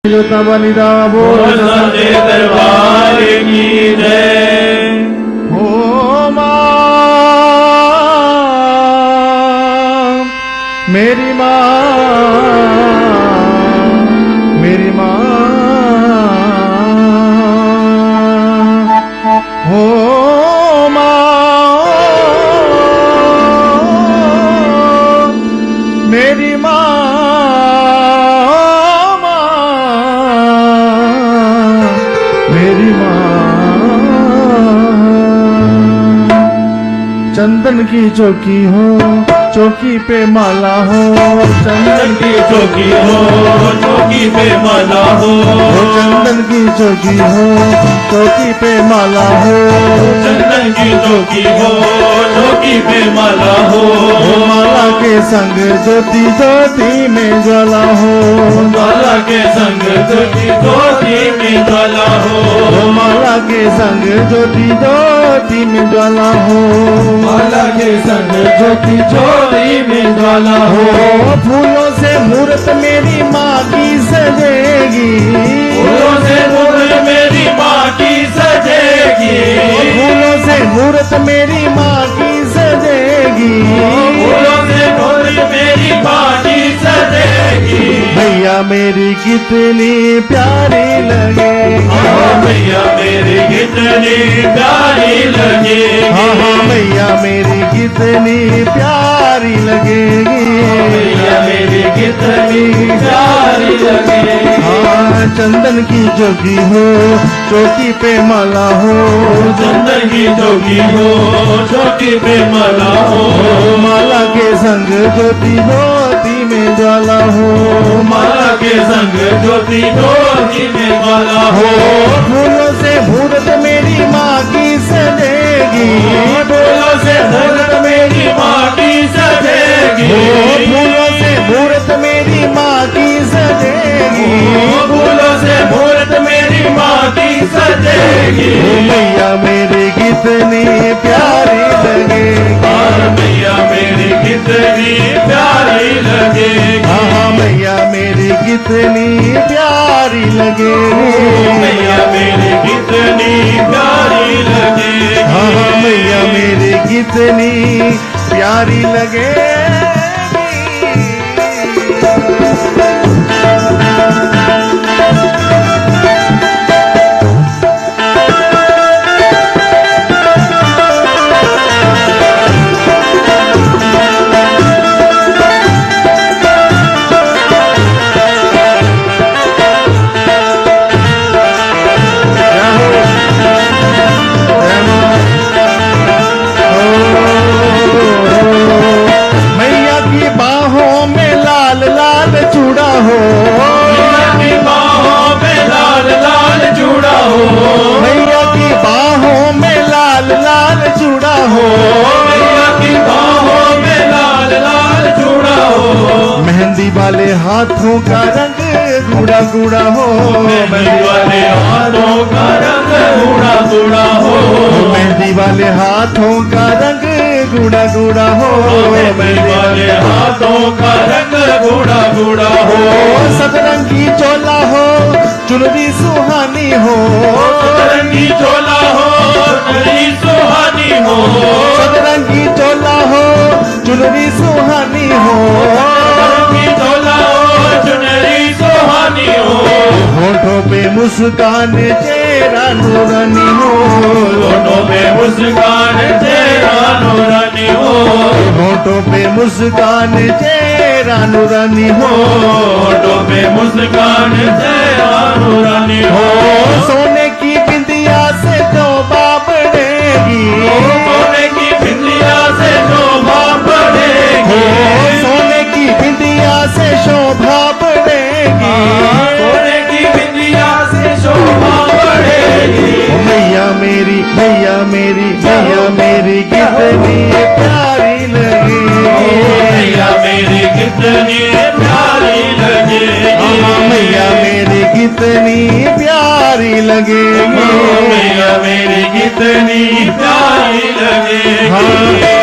बलिदा बोल सच्चे दरबार की जय। हो माँ मेरी माँ मेरी माँ हो माँ मेरी माँ मेरी माँ चंदन की चौकी हो चौकी पे माला हो चंदन की चौकी हो चौकी पे माला हो चंदन की चौकी हो चौकी पे माला हो चंदन की चौकी हो चौकी पे माला हो माला के संग ज्योति ज्योति में ज्वाला हो माला के संग ज्योति ज्योति में ज्वाला हो माला के संग ज्योति ज्योति में ज्वाला हो माला के संग ज्योति ज्योति में ज्वाला हो फूलों से मूर्त मेरी माँ की सजेगी फूलों से मूर्त मेरी माँ की सजेगी फूलों से मूर्त मेरी माँ की सजेगी फूलों से मूर्त मेरी माँ की सजेगी भैया मेरी कितनी प्यारी लगेगी भैया मेरी कितनी प्यारी लगे हाँ हाँ भैया मेरी कितनी प्यारी लगेगी भैया मेरी कितनी प्यारी लगे हाँ चंदन की चौकी हो चौकी पे माला हो चंदन की चौकी हो चौकी पे माला हो माला के संग ज्योति ज्योति में ज्वाला हो माला के संग ज्योति ज्योति में ज्वाला हो हो फूलों से मूर्त मेरी माँ की सजेगी फूलों से मूर्त मेरी माँ की सजेगी फूलों से मूर्त मेरी माँ की सजेगी फूलों से मूर्त मेरी माँ की सजेगी मैया मेरी कितनी प्यारी लगेगी मैया मेरी कितनी प्यारी लगेगी हाँ मैया मेरी कितनी प्यारी लगेगी मैया मेरी कितनी प्यारी लगेगी हाँ मैया मेरी कितनी प्यारी लगेगी चूड़ा हो मैया की बाहों में लाल लाल चूड़ा हो मैया की बाहों में लाल लाल चूड़ा हो मैया की बाहों में लाल लाल चूड़ा हो मेहंदी वाले हाथों का रंग गूढ़ा गूढ़ा हो मेहंदी वाले हाथों का रंग गूढ़ा गूढ़ा हो मेहंदी वाले हाथों का रंग गूढ़ा गूढ़ा हो मेहंदी वाले हाथों का रंग गूढ़ा गूढ़ा हो सतरंगी चोला हो चुनरी सुहानी हो सतरंगी चोला हो चुनरी सुहानी हो सतरंगी चोला हो चुनरी सुहानी हो सतरंगी चोला हो चुनरी सुहानी हो होठों पे मुस्कान चेहरा नूरानी हो होठों पे मुस्कान चेहरा नूरानी हो होठों पे मुस्कान चेहरा नूरानी हो होठों पे मुस्कान चेहरा नूरानी हो हो सोने की बिंदिया से शोभा बढ़ेगी सोने की बिंदिया से शोभा बढ़ेगी सोने की बिंदिया से शोभा बढ़ेगी सोने की बिंदिया से शोभा बढ़ेगी मैया मेरी मैया मेरी मैया मेरी कितनी प्यारी लगेगी मैया मेरी कितनी प्यारी लगेगी मैया मेरी कितनी प्यारी लगेगी मैया मेरी कितनी प्यारी लगेगी हाँ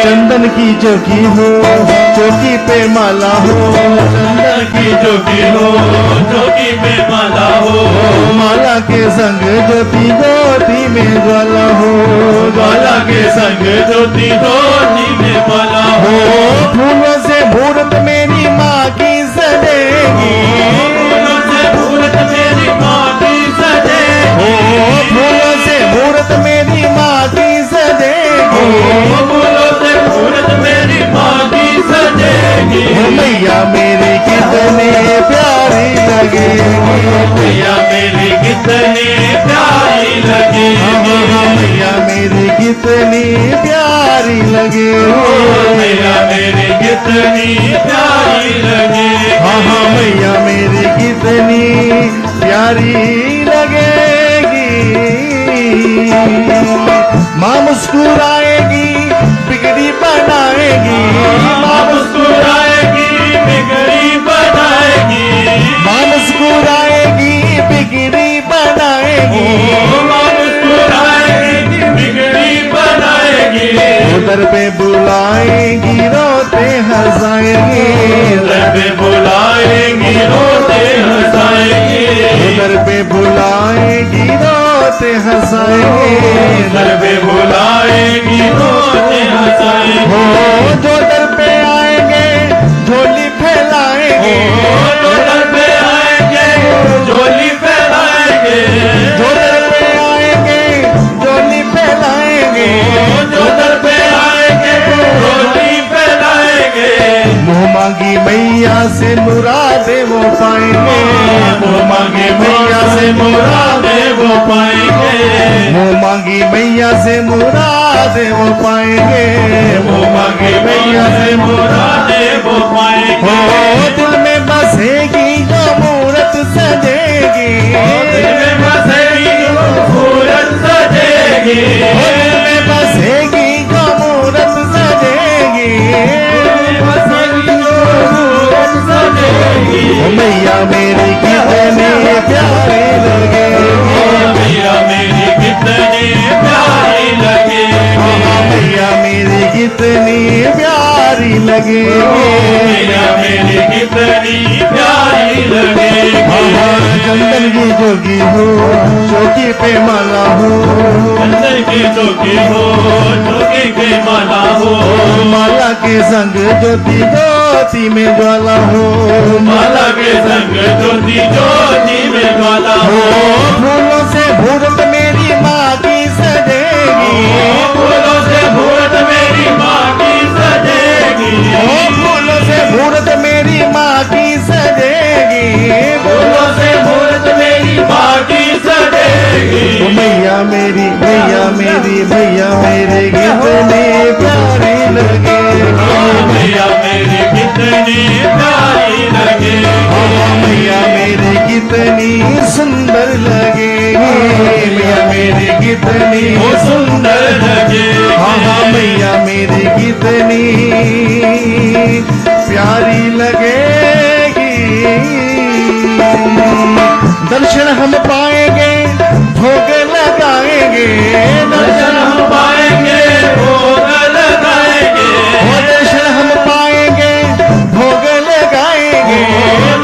चंदन की जोगी हो चौकी पे माला हो, चंदन की जोगी हो जोगी पे माला हो, माला के संग ज्योति ज्योति में ज्वाला हो, ज्वाला के संग ज्योति ज्योति में माला हो हो, फूलों से मूर्त मेरी माँ की सजेगी, फूलों से मूरत मेरी माँ की सजेगी, हो फूलों से मूर्त मेरी माँ की सजेगी, फूलों से मूरत मेरी माँ की सजेगी, हो मैया मेरी कितनी प्यारी लगेगी, मैया मेरी कितनी प्यारी लगेगी, मैया मेरी कितनी प्यारी लगेगी, मैया मेरी कितनी प्यारी लगेगी, हाँ हाँ मैया मेरी कितनी प्यारी लगेगी। माँ मुस्कुराएगी बिगड़ी बनाएगी, माँ मुस्कुराएगी बिगड़ी बनाएगी, माँ मुस्कुराएगी बिगड़ी बनाएगी, माँ मुस्कुराएगी बिगड़ी बनाएगी, उधर पे बुलाएगी रोते हंसाएगी, घर पे बुलाएगी रोते हंसाएगी, उधर पे बुलाएगी रोते हंसाएगी, घर पे बुलाएगी रोते हंसाएगी, हो जो दर पे आएंगे झोली फैलाएंगे, जो दर पे आएंगे झोली फैलाएंगे, जो दर पे आएंगे झोली फैलाएंगे, जो दर पे आएंगे झोली फैलाएंगे, मुँह मांगी मैया से मुरादे वो पाएंगे, मुँह मांगे मैया से मुरादे वो पाएंगे, मुँह मांगी मैया से मुरादे वो पाएंगे, मुँह मांगे मैया से मुरादे वो पाएंगे, हो दिल में बसेगी जो मूरत सजेगी, दिल में बसेगी जो सूरत सजेगी, हो दिल में बसेगी जो मूरत सजेगी, बसेगी जो सूरत सजेगी, ओ मैया मेरी कितनी प्यारी लगेगी, मैया मेरी कितनी प्यारी लगेगी, मैया मेरी कितनी प्यारी लगेगी, मैया मेरी कितनी प्यारी लगेगी, चंदन की जोगी हो चौकी पे माला हो, चंदन की जोगी हो जोगी के माला हो, माला के संग ज्योति ज्योति में ज्वाला हो, माला के संग ज्योति ज्योति में ज्वाला हो हो, फूलों से मूर्त मेरी माँ की सजेगी, फूलों से मूरत मेरी माँ की सजेगी, हो फूलों से मूर्त मेरी माँ की सजेगी, फूलों से मूरत मेरी माँ की सजेगी, ओ मैया मेरी मैया मेरी मैया मेरे कितनी प्यारी लगेगी, मैया मेरी कितनी प्यारी लगेगी, मैया मेरी कितनी सुंदर लगेगी, मैया मेरी कितनी वो सुंदर लगेगी, हाँ मैया मेरी कितनी प्यारी लगेगी। दर्शन हम पाएंगे भोग लगाएंगे, दर्शन हम पाएंगे भोग लगाएंगे, दर्शन हम पाएंगे भोग लगाएंगे,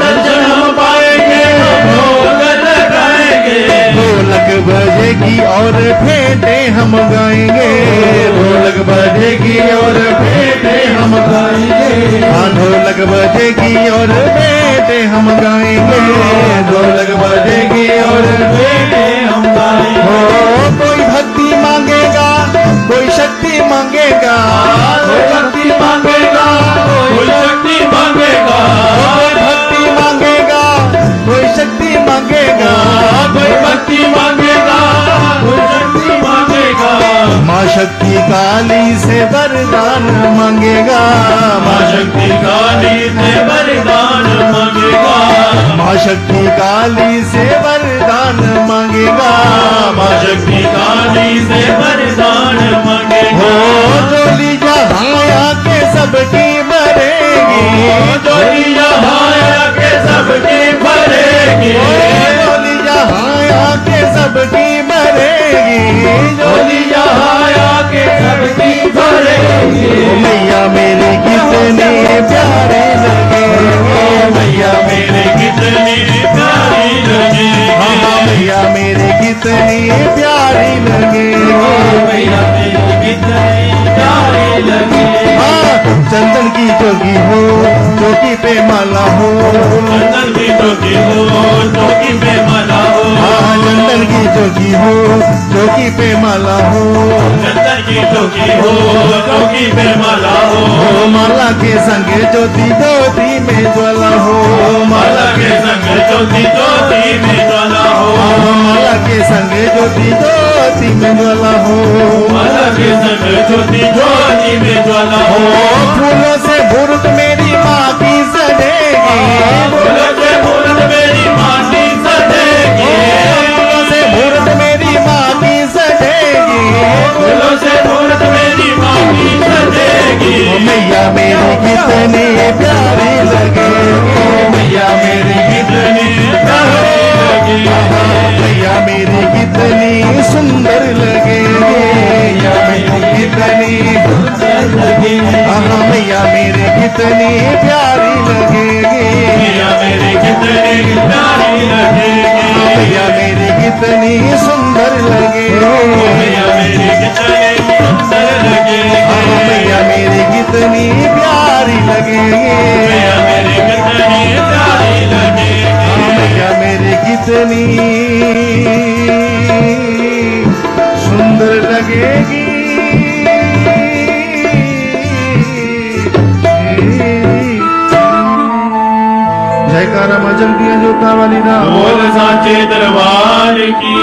दर्शन हम पाएंगे भोग लगाएंगे, ढोलक बजेगी और भेंटे हम गाएंगे, ढोलक बजेगी और भेंटे हम गाएंगे, हाँ ढोलक बजेगी और भेंटे हम गाएंगे, ढोलक बजेगी और बेटे हम गाएंगे, हो कोई भक्ति मांगेगा कोई शक्ति मांगेगा, कोई भक्ति मांगेगा कोई शक्ति मांगेगा, कोई भक्ति मांगेगा कोई शक्ति मांगेगा, कोई भक्ति मांगेगा कोई शक्ति मांगेगा, माँ शक्ति काली से वरदान मांगेगा, माँ शक्ति काली से वरदान मांगेगा, माँ शक्ति काली से वरदान मांगेगा, माँ शक्ति काली से वरदान हो मांगेगा, जोली जहाया के सबकी भरेगी, जोली जहाया के सबकी भरेगी, जोली जहाया के सबकी भरेगी, जोली जहाया के सबकी भरेगी, मैया कितनी प्यारी लगेगी। मैया मेरी कितनी प्यारी लगे। हाँ, चंदन की जोगी हो, जोगी पे माला हो। चंदन की जोगी हो, जोगी पे माला हो। हाँ, चंदन की जोगी हो, जोगी पे माला हो। चंदन की जोगी हो, जोगी पे माला हो। ओ माला के संग ज्योति ज्योति में ज्वाला हो। माला के संग ज्योति ज्योति में ज्वाला हो। हाँ, माला के संग ज्योति ज्योति में ज्वाला हो। माला के संग ज्योति ज्योति में ज्वाला ओ हो। फूलों से मूर्त मेरी माँ की सजेगी। फूलों से मूरत मेरी माटी सजेगी। फूलों से मूर्त मेरी माँ की सजेगी। फूलों से मूरत मेरी माटी सजेगी। ओ मैया मेरी कितनी प्यारी लगेगी। मैया मेरी कितनी प्यारी लगे। मैया मेरी कितनी सुंदर लगेगी। मैया मेरी कितनी लगे। हाँ, मैया मेरी कितनी प्यारी लगेगी। मैया मेरी कितनी प्यारी लगेगी। मैया मेरी कितनी सुंदर लगेगी। मैया मेरी कितनी सुंदर लगेगी। हाँ, मैया मेरी कितनी प्यारी लगेगी। मैया मेरी कितनी प्यारी लगेगी। हाँ, मैया मेरी कितनी सुंदर लगेगी। जयकारा मजल दिया जोता वाली ना बोल साचे दरबार की।